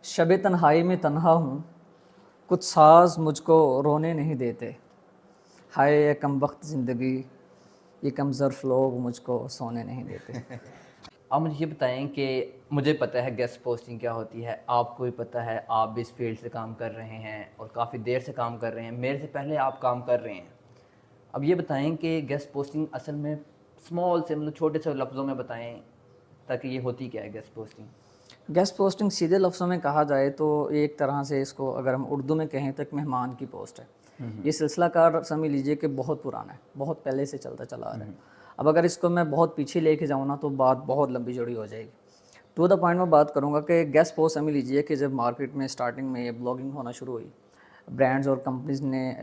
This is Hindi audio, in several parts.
शब तन्हाई में तन्हा हूँ, कुछ साज मुझको रोने नहीं देते। हाय ये कम वक्त ज़िंदगी, ये कम ज़र्फ़ लोग मुझको सोने नहीं देते। आप मुझे ये बताएं कि मुझे पता है गेस्ट पोस्टिंग क्या होती है, आपको भी पता है, आप भी इस फील्ड से काम कर रहे हैं और काफ़ी देर से काम कर रहे हैं, मेरे से पहले आप काम कर रहे हैं। अब ये बताएं कि गेस्ट पोस्टिंग असल में स्मॉल से मतलब छोटे से लफ्ज़ों में बताएं ताकि ये होती क्या है गेस्ट पोस्टिंग। गेस्ट पोस्टिंग सीधे लफ्ज़ों में कहा जाए तो एक तरह से इसको अगर हम उर्दू में कहें तो एक मेहमान की पोस्ट है। ये सिलसिला कार समझ लीजिए कि बहुत पुराना है, बहुत पहले से चलता चला आ रहा है। अब अगर इसको मैं बहुत पीछे लेके जाऊँ ना तो बात बहुत लंबी चौड़ी हो जाएगी। टू द पॉइंट में बात करूँगा कि गेस्ट पोस्ट समझ लीजिए कि जब मार्केट में स्टार्टिंग में ये ब्लॉगिंग होना शुरू हुई, ब्रांड्स और कंपनीज़ ने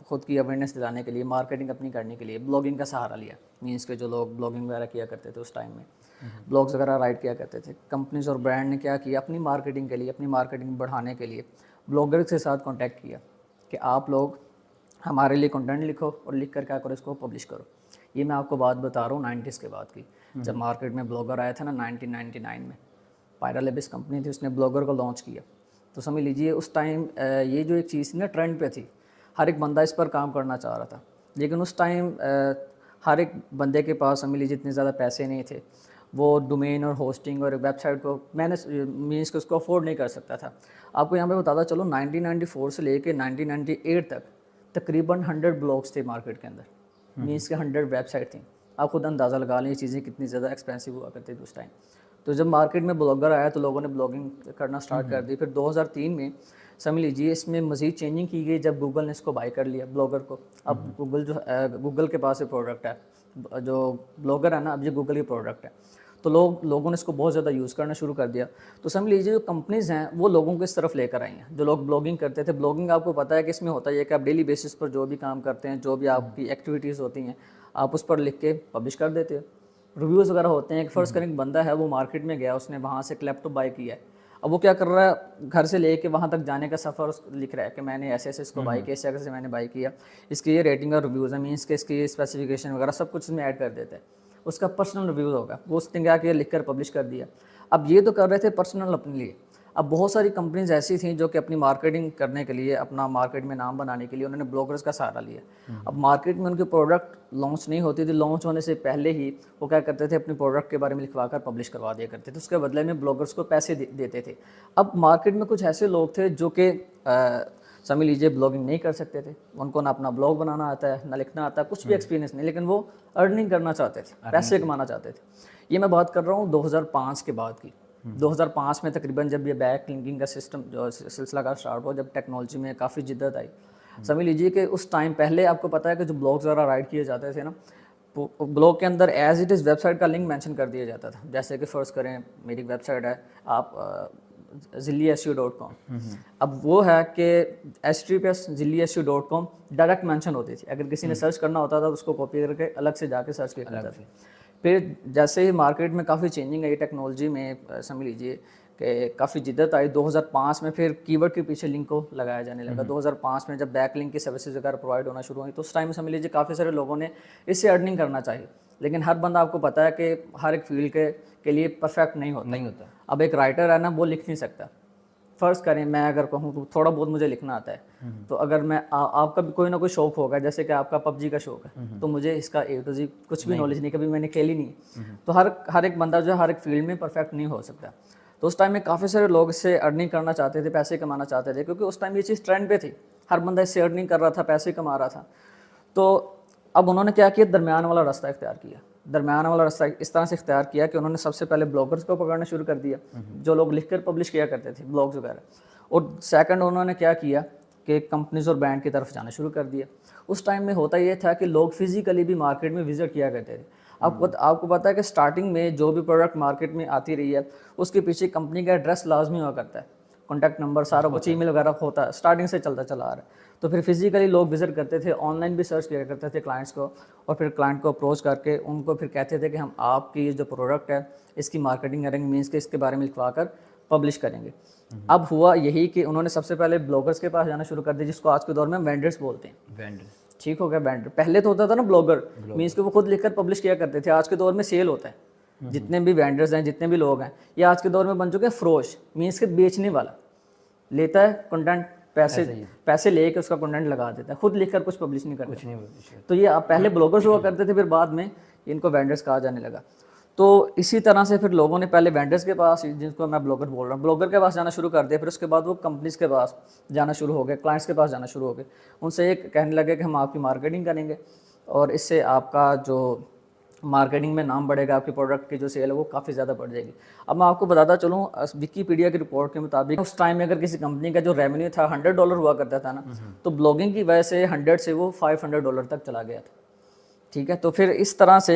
ख़ुद की अवेयरनेस दिलाने के लिए, मार्केटिंग अपनी करने के लिए ब्लॉगिंग का सहारा लिया। मीन्स के जो लोग ब्लॉगिंग वगैरह किया करते थे उस टाइम में, ब्लॉग्स वगैरह राइट किया करते थे, कंपनीज़ और ब्रांड ने क्या किया, अपनी मार्केटिंग के लिए, अपनी मार्केटिंग बढ़ाने के लिए ब्लॉगर के साथ कॉन्टैक्ट किया कि आप लोग हमारे लिए कंटेंट लिखो और लिख कर क्या करो, इसको पब्लिश करो। ये मैं आपको बात बता रहा हूँ 90s के बाद की, जब मार्केट में ब्लॉगर आया था ना 1999 में। पायरालेबिस कंपनी थी, उसने ब्लॉगर को लॉन्च किया। तो समझ लीजिए उस टाइम ये जो एक चीज़ थी ना ट्रेंड पे थी, हर एक बंदा इस पर काम करना चाह रहा था। लेकिन उस टाइम हर एक बंदे के पास समझ लीजिए इतने ज़्यादा पैसे नहीं थे, वो डोमेन और होस्टिंग और वेबसाइट को मैनेज मीन्स कि उसको अफोर्ड नहीं कर सकता था। आपको यहाँ पे बताता चलो 1994 से लेके 1998 तक तकरीबन 100 ब्लॉग्स थे मार्केट के अंदर, मीन्स के 100 वेबसाइट थी। आप खुद अंदाज़ा लगा लें ये चीज़ें कितनी ज़्यादा एक्सपेंसिव हुआ करती थी उस टाइम। तो जब मार्केट में ब्लॉगर आया तो लोगों ने ब्लॉगिंग करना स्टार्ट कर दी। फिर 2003 में समझ लीजिए इसमें मज़ीद चेंजिंग की गई जब गूगल ने इसको बाय कर लिया ब्लॉगर को। अब गूगल के पास ये प्रोडक्ट है, जो ब्लॉगर है ना, अब ये गूगल की प्रोडक्ट है। तो लोगों ने इसको बहुत ज़्यादा यूज़ करना शुरू कर दिया। तो समझ लीजिए जो कंपनीज़ हैं वो लोगों को इस तरफ लेकर आई हैं। जो लोग ब्लॉगिंग करते थे, ब्लॉगिंग आपको पता है कि इसमें होता है कि आप डेली बेसिस पर जो भी काम करते हैं, जो भी आपकी एक्टिविटीज़ होती हैं, आप उस पर लिख के पब्लिश कर देते हो। रिव्यूज़ वगैरह होते हैं कि फ़र्ज़ करें एक बंदा है, वो मार्केट में गया, उसने वहाँ से एक लैपटॉप बाय किया है। अब वो क्या कर रहा है, घर से लेके वहाँ तक जाने का सफ़र लिख रहा है कि मैंने ऐसे ऐसे इसको बाय किया, ऐसे ऐसे मैंने बाय किया, इसकी ये रेटिंग और रिव्यूज़ है, मीन्स के इसकी स्पेसिफिकेशन वगैरह सब कुछ इसमें ऐड कर देते हैं। उसका पर्सनल रिव्यूज़ होगा, वो उसने क्या किया, लिख कर पब्लिश कर दिया। अब ये तो कर रहे थे पर्सनल अपने लिए। अब बहुत सारी कंपनीज ऐसी थी जो कि अपनी मार्केटिंग करने के लिए, अपना मार्केट में नाम बनाने के लिए उन्होंने ब्लॉगर्स का सहारा लिया। अब मार्केट में उनकी प्रोडक्ट लॉन्च नहीं होती थी, लॉन्च होने से पहले ही वो क्या करते थे, अपने प्रोडक्ट के बारे में लिखवा कर पब्लिश करवा दिया करते थे। उसके बदले में ब्लॉगर्स को पैसे देते थे। अब मार्केट में कुछ ऐसे लोग थे जो कि समझ लीजिए ब्लॉगिंग नहीं कर सकते थे, उनको ना अपना ब्लॉग बनाना आता है, ना लिखना आता है, कुछ भी एक्सपीरियंस नहीं, लेकिन वो अर्निंग करना चाहते थे, पैसे कमाना चाहते थे। ये मैं बात कर रहा हूँ 2005 के बाद की। 2005 में तकरीबन जब ये बैक लिंकिंग का सिस्टम जो सिलसिला का स्टार्ट हुआ, जब टेक्नोलॉजी में काफ़ी जिद्दत आई। समझ लीजिए कि उस टाइम पहले आपको पता है कि जो ब्लॉग्स वगैरह राइट किए जाते थे ना, ब्लॉग के अंदर एज इट इज़ वेबसाइट का लिंक मेंशन कर दिया जाता था। जैसे कि फ़र्ज़ करें मेरी वेबसाइट है, आप zillisu.com, अब वो है कि https://zillisu.com डायरेक्ट मेंशन होती थी। अगर किसी ने सर्च करना होता था तो उसको कॉपी करके अलग से जाके सर्च किया करता था। फिर जैसे ही मार्केट में काफ़ी चेंजिंग आई टेक्नोलॉजी में, समझ लीजिए कि काफ़ी जिद्दत आई 2005 में, फिर कीवर्ड के पीछे लिंक को लगाया जाने लगा। 2005 में जब बैक लिंक की सर्विसेज वगैरह प्रोवाइड होना शुरू हुई तो उस टाइम में समझ लीजिए काफ़ी सारे लोगों ने इससे अर्निंग करना चाहिए। लेकिन हर बंदा, आपको पता है कि हर एक फील्ड के लिए परफेक्ट नहीं होता। अब एक राइटर है ना, वो लिख नहीं सकता। फ़र्ज़ करें मैं अगर कहूँ तो थोड़ा बहुत मुझे लिखना आता है, तो अगर मैं आपका भी कोई ना कोई शौक़ होगा, जैसे कि आपका पबजी का शौक़ है, तो मुझे इसका ए टू जी कुछ भी नॉलेज नहीं, कभी मैंने खेली नहीं। तो हर एक बंदा जो है हर एक फील्ड में परफेक्ट नहीं हो सकता। तो उस टाइम में काफ़ी सारे लोग इससे अर्निंग करना चाहते थे, पैसे कमाना चाहते थे, क्योंकि उस टाइम ये चीज़ ट्रेंड पे थी, हर बंदा इससे अर्निंग कर रहा था, पैसे कमा रहा था। तो अब उन्होंने क्या किया, दरमियान वाला रास्ता इख्तियार किया। दरमियान वाला रास्ता इस तरह से इख्तियार किया कि उन्होंने सबसे पहले ब्लॉगर्स को पकड़ना शुरू कर दिया, जो लोग लिखकर पब्लिश किया करते थे ब्लॉग्स वगैरह। और सेकंड उन्होंने क्या किया कि कंपनीज और ब्रांड की तरफ जाना शुरू कर दिया। उस टाइम में होता ये था कि लोग फिजिकली भी मार्केट में विजिट किया करते थे। आपको पता है कि स्टार्टिंग में जो भी प्रोडक्ट मार्केट में आती रही है उसके पीछे कंपनी का एड्रेस लाजमी हुआ करता है, कॉन्टैक्ट नंबर सारा कुछ, ईमेल वगैरह होता है, स्टार्टिंग से चलता चला आ रहा है। तो फिर फिजिकली लोग विजिट करते थे, ऑनलाइन भी सर्च किया करते थे क्लाइंट्स को, और फिर क्लाइंट को अप्रोच करके उनको फिर कहते थे कि हम आपकी जो प्रोडक्ट है इसकी मार्केटिंग करेंगे, मीन्स के इसके बारे में लिखवा कर पब्लिश करेंगे। अब हुआ यही कि उन्होंने सबसे पहले ब्लॉगर्स के पास जाना शुरू कर दिया, जिसको आज के दौर में वेंडर्स बोलते हैं। वेंडर्स, ठीक हो गया वेंडर। पहले तो होता था ना ब्लॉगर, मीन्स के वो खुद लिखकर पब्लिश किया करते थे। आज के दौर में सेल होता है। जितने भी वेंडर्स हैं, जितने भी लोग हैं, ये आज के दौर में बन चुके हैं फ्रोश, मीन्स के बेचने वाला। लेता है कंटेंट, पैसे लेके उसका कंटेंट लगा देता है, खुद लिखकर कुछ पब्लिश नहीं करता। कुछ नहीं बोलते। तो ये आप पहले ब्लॉगर्स हुआ करते थे, फिर बाद में इनको वेंडर्स कहा जाने लगा। तो इसी तरह से फिर लोगों ने पहले वेंडर्स के पास, जिनको मैं ब्लॉगर बोल रहा हूँ, ब्लॉगर के पास जाना शुरू कर दिया। फिर उसके बाद वो कंपनीज के पास जाना शुरू हो गए, क्लाइंट्स के पास जाना शुरू हो गए। उनसे एक कहने लगे कि हम आपकी मार्केटिंग करेंगे और इससे आपका जो मार्केटिंग में नाम बढ़ेगा, आपके प्रोडक्ट की जो सेल है वो काफ़ी ज़्यादा बढ़ जाएगी। अब मैं आपको बताता चलूँ, विकीपीडिया की रिपोर्ट के मुताबिक उस टाइम में अगर किसी कंपनी का जो रेवेन्यू था $100 हुआ करता था ना, तो ब्लॉगिंग की वजह से 100 से वो $500 तक चला गया था। ठीक है, तो फिर इस तरह से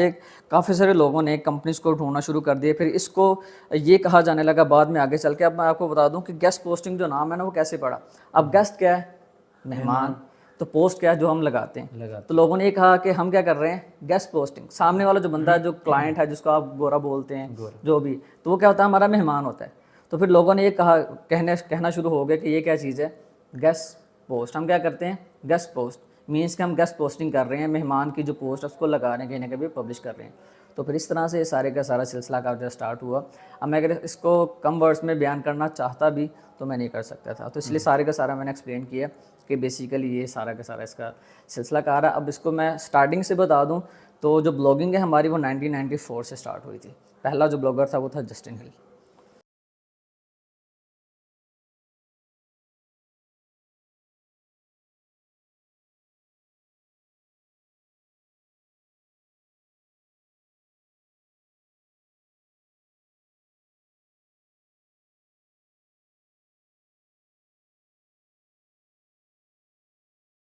काफ़ी सारे लोगों ने कंपनीज को ढूंढना शुरू कर दिए। फिर इसको ये कहा जाने लगा बाद में आगे चल के। अब मैं आपको बता दूं कि गेस्ट पोस्टिंग जो नाम है ना वो कैसे पड़ा। अब गेस्ट क्या है? मेहमान। तो पोस्ट क्या है? जो हम लगाते हैं। तो लोगों ने ये कहा कि हम क्या कर रहे हैं? Guest posting. सामने वाला जो बंदा है, जो क्लाइंट है, जिसको आप गोरा बोलते हैं, जो भी, तो वो क्या होता है? हमारा मेहमान होता है। तो फिर लोगों ने ये कहना शुरू हो गया कि ये क्या चीज़ है? Guest post. हम क्या करते हैं? गेस्ट पोस्ट मीन्स कि हम गेस्ट पोस्टिंग कर रहे हैं, मेहमान की जो पोस्ट है उसको लगा रहे हैं, कहीं ना कहीं पब्लिश कर रहे हैं। तो फिर इस तरह से सारे का सारा सिलसिला का जो स्टार्ट हुआ। अब मैं अगर इसको कम वर्ड्स में बयान करना चाहता भी तो मैं नहीं कर सकता था, तो इसलिए सारे का सारा मैंने एक्सप्लेन किया कि बेसिकली ये सारा का सारा इसका सिलसिला का रहा। अब इसको मैं स्टार्टिंग से बता दूँ तो जो ब्लॉगिंग है हमारी वो 1994 से स्टार्ट हुई थी। पहला जो ब्लॉगर था वो था जस्टिन हिल।